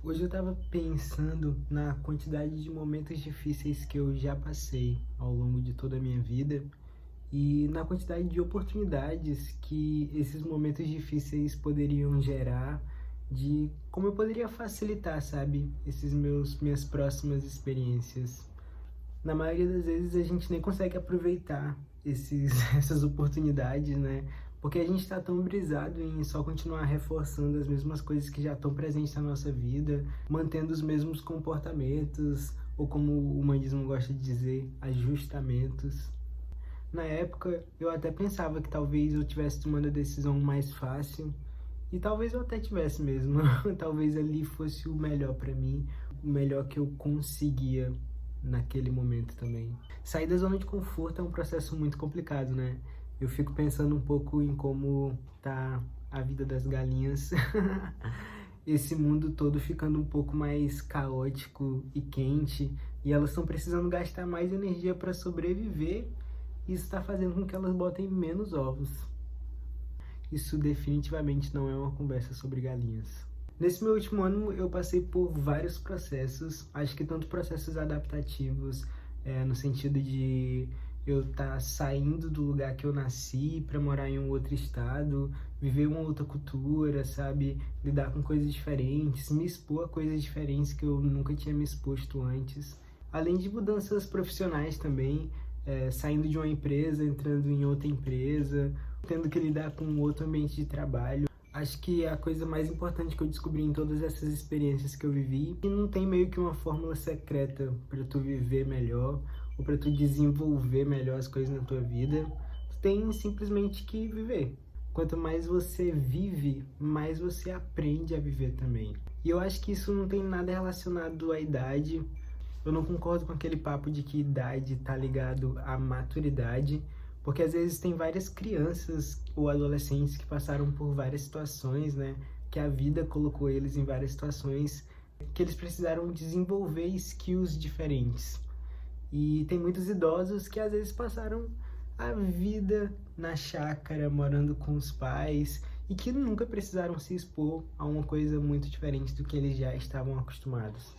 Hoje eu estava pensando na quantidade de momentos difíceis que eu já passei ao longo de toda a minha vida e na quantidade de oportunidades que esses momentos difíceis poderiam gerar, de como eu poderia facilitar, sabe, minhas próximas experiências. Na maioria das vezes a gente nem consegue aproveitar essas oportunidades, né? Porque a gente está tão brisado em só continuar reforçando as mesmas coisas que já estão presentes na nossa vida, mantendo os mesmos comportamentos, ou como o humanismo gosta de dizer, ajustamentos. Na época, eu até pensava que talvez eu tivesse tomando a decisão mais fácil, e talvez eu até tivesse mesmo. Talvez ali fosse o melhor para mim, o melhor que eu conseguia naquele momento também. Sair da zona de conforto é um processo muito complicado, né? Eu fico pensando um pouco em como tá a vida das galinhas. Esse mundo todo ficando um pouco mais caótico e quente, e elas estão precisando gastar mais energia para sobreviver. Isso está fazendo com que elas botem menos ovos. Isso definitivamente não é uma conversa sobre galinhas. Nesse meu último ano, eu passei por vários processos, acho que tanto processos adaptativos, no sentido de eu estar saindo do lugar que eu nasci para morar em um outro estado, viver uma outra cultura, sabe? Lidar com coisas diferentes, me expor a coisas diferentes que eu nunca tinha me exposto antes. Além de mudanças profissionais também, saindo de uma empresa, entrando em outra empresa, tendo que lidar com outro ambiente de trabalho. Acho que a coisa mais importante que eu descobri em todas essas experiências que eu vivi, que não tem meio que uma fórmula secreta para tu viver melhor ou para tu desenvolver melhor as coisas na tua vida. Tu tem simplesmente que viver. Quanto mais você vive, mais você aprende a viver também. E eu acho que isso não tem nada relacionado à idade. Eu não concordo com aquele papo de que idade tá ligado à maturidade, porque às vezes tem várias crianças ou adolescentes que passaram por várias situações, né? Que a vida colocou eles em várias situações que eles precisaram desenvolver skills diferentes. E tem muitos idosos que às vezes passaram a vida na chácara, morando com os pais, e que nunca precisaram se expor a uma coisa muito diferente do que eles já estavam acostumados.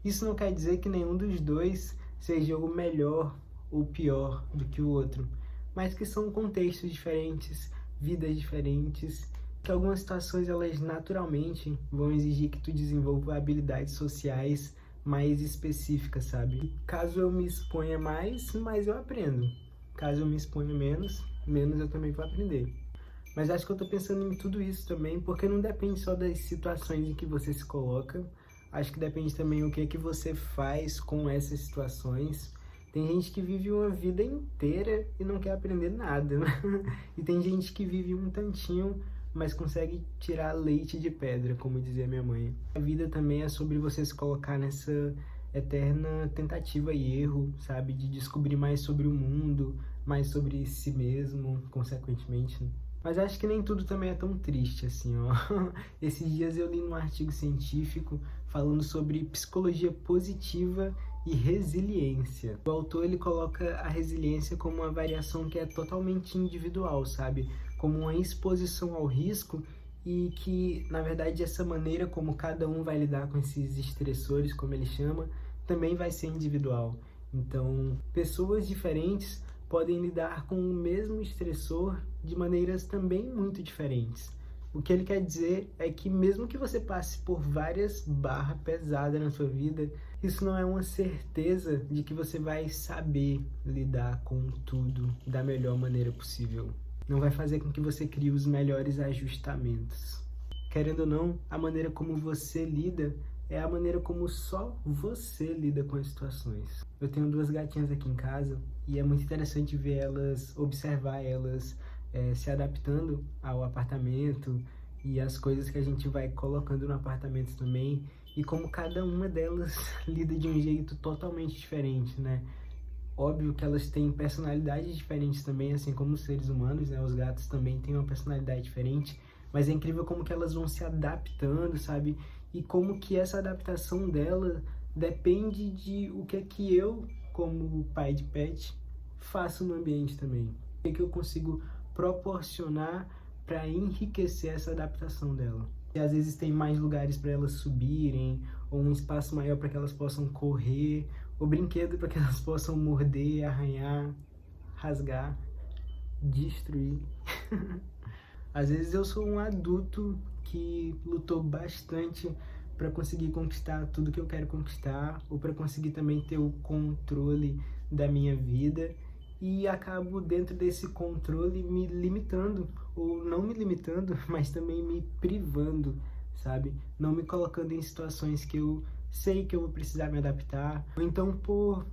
Isso não quer dizer que nenhum dos dois seja o melhor ou pior do que o outro, mas que são contextos diferentes, vidas diferentes, que algumas situações elas naturalmente vão exigir que tu desenvolva habilidades sociais mais específicas, sabe? Caso eu me exponha mais eu aprendo. Caso eu me exponha menos eu também vou aprender. Mas acho que eu tô pensando em tudo isso também, porque não depende só das situações em que você se coloca, acho que depende também o que é que você faz com essas situações. Tem gente que vive uma vida inteira e não quer aprender nada, né? E tem gente que vive um tantinho, mas consegue tirar leite de pedra, como dizia minha mãe. A vida também é sobre você se colocar nessa eterna tentativa e erro, sabe? De descobrir mais sobre o mundo, mais sobre si mesmo, consequentemente, né? Mas acho que nem tudo também é tão triste assim, ó. Esses dias eu li num artigo científico falando sobre psicologia positiva e resiliência. O autor ele coloca a resiliência como uma variação que é totalmente individual, sabe? Como uma exposição ao risco e que, na verdade, essa maneira como cada um vai lidar com esses estressores, como ele chama, também vai ser individual. Então, pessoas diferentes podem lidar com o mesmo estressor de maneiras também muito diferentes. O que ele quer dizer é que mesmo que você passe por várias barras pesadas na sua vida, isso não é uma certeza de que você vai saber lidar com tudo da melhor maneira possível. Não vai fazer com que você crie os melhores ajustamentos. Querendo ou não, a maneira como você lida é a maneira como só você lida com as situações. Eu tenho duas gatinhas aqui em casa e é muito interessante ver elas, observar elas se adaptando ao apartamento e as coisas que a gente vai colocando no apartamento também, e como cada uma delas lida de um jeito totalmente diferente, né? Óbvio que elas têm personalidades diferentes também, assim como os seres humanos, né? Os gatos também têm uma personalidade diferente, mas é incrível como que elas vão se adaptando, sabe? E como que essa adaptação dela depende de o que é que eu, como pai de pet, faço no ambiente também. O que é que eu consigo proporcionar para enriquecer essa adaptação dela. E às vezes tem mais lugares para elas subirem, ou um espaço maior para que elas possam correr, ou brinquedo para que elas possam morder, arranhar, rasgar, destruir. Às vezes eu sou um adulto que lutou bastante para conseguir conquistar tudo que eu quero conquistar, ou para conseguir também ter o controle da minha vida, e acabo dentro desse controle me limitando, ou não me limitando, mas também me privando, sabe? Não me colocando em situações que eu sei que eu vou precisar me adaptar, ou então por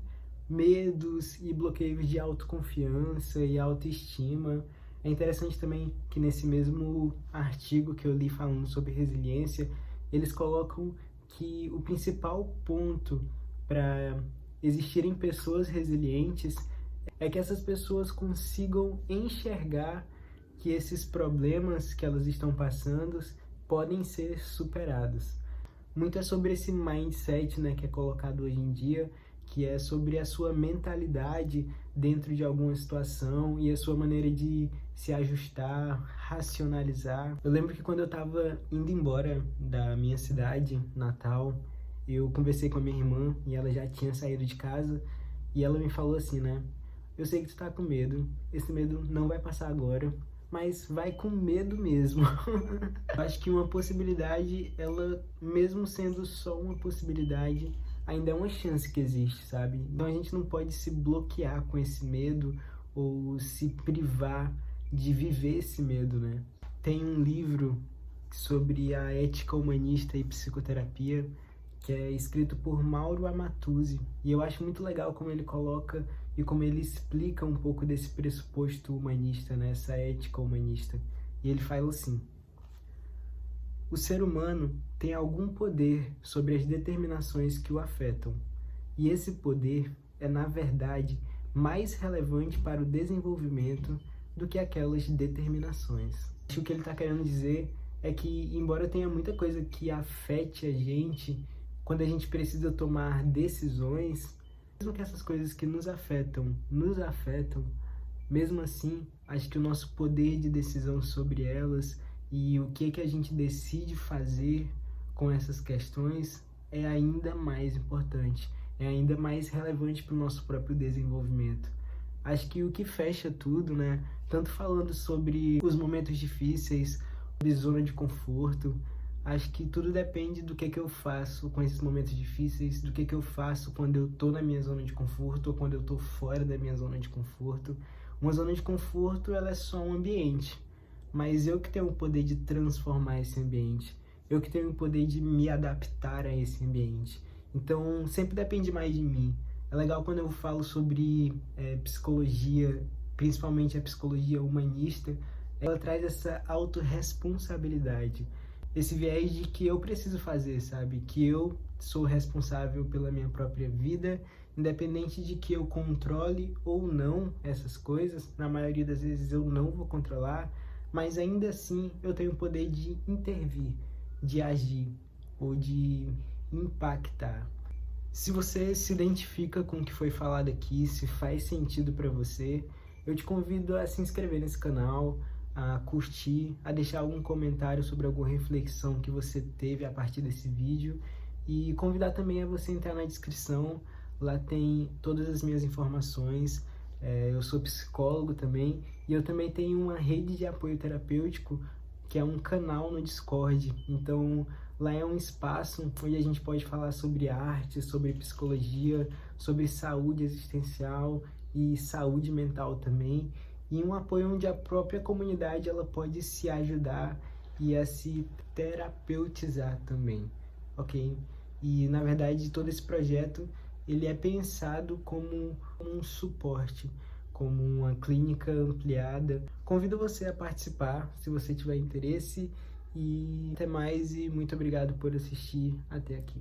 medos e bloqueios de autoconfiança e autoestima. É interessante também que nesse mesmo artigo que eu li falando sobre resiliência, eles colocam que o principal ponto para existirem pessoas resilientes é que essas pessoas consigam enxergar que esses problemas que elas estão passando podem ser superados. Muito é sobre esse mindset, né, que é colocado hoje em dia, que é sobre a sua mentalidade dentro de alguma situação e a sua maneira de se ajustar, racionalizar. Eu lembro que quando eu estava indo embora da minha cidade natal, eu conversei com a minha irmã e ela já tinha saído de casa e ela me falou assim, né? Eu sei que tu tá com medo, esse medo não vai passar agora, mas vai com medo mesmo. Eu acho que uma possibilidade, ela, mesmo sendo só uma possibilidade, ainda é uma chance que existe, sabe? Então a gente não pode se bloquear com esse medo ou se privar de viver esse medo, né? Tem um livro sobre a ética humanista e psicoterapia que é escrito por Mauro Amatuzzi, e eu acho muito legal como ele coloca e como ele explica um pouco desse pressuposto humanista, né? Essa ética humanista. E ele fala assim: o ser humano tem algum poder sobre as determinações que o afetam, e esse poder é, na verdade, mais relevante para o desenvolvimento do que aquelas determinações. Acho que o que ele está querendo dizer é que, embora tenha muita coisa que afete a gente, quando a gente precisa tomar decisões, mesmo que essas coisas que nos afetam, mesmo assim, acho que o nosso poder de decisão sobre elas e o que a gente decide fazer com essas questões é ainda mais importante, é ainda mais relevante para o nosso próprio desenvolvimento. Acho que o que fecha tudo, né, tanto falando sobre os momentos difíceis, sobre zona de conforto, acho que tudo depende do que eu faço com esses momentos difíceis, do que eu faço quando eu tô na minha zona de conforto ou quando eu tô fora da minha zona de conforto. Uma zona de conforto, ela é só um ambiente, mas eu que tenho o poder de transformar esse ambiente, eu que tenho o poder de me adaptar a esse ambiente. Então, sempre depende mais de mim. É legal quando eu falo sobre psicologia, principalmente a psicologia humanista, ela traz essa autorresponsabilidade, esse viés de que eu preciso fazer, sabe? Que eu sou responsável pela minha própria vida, independente de que eu controle ou não essas coisas. Na maioria das vezes eu não vou controlar, mas ainda assim eu tenho o poder de intervir, de agir ou de impactar. Se você se identifica com o que foi falado aqui, se faz sentido para você, eu te convido a se inscrever nesse canal, a curtir, a deixar algum comentário sobre alguma reflexão que você teve a partir desse vídeo e convidar também a você entrar na descrição, lá tem todas as minhas informações. Eu sou psicólogo também e eu também tenho uma rede de apoio terapêutico que é um canal no Discord, então lá é um espaço onde a gente pode falar sobre arte, sobre psicologia, sobre saúde existencial e saúde mental também, e um apoio onde a própria comunidade ela pode se ajudar e a se terapeutizar também, ok? E na verdade todo esse projeto ele é pensado como um suporte, como uma clínica ampliada. Convido você a participar se você tiver interesse, e até mais, e muito obrigado por assistir até aqui.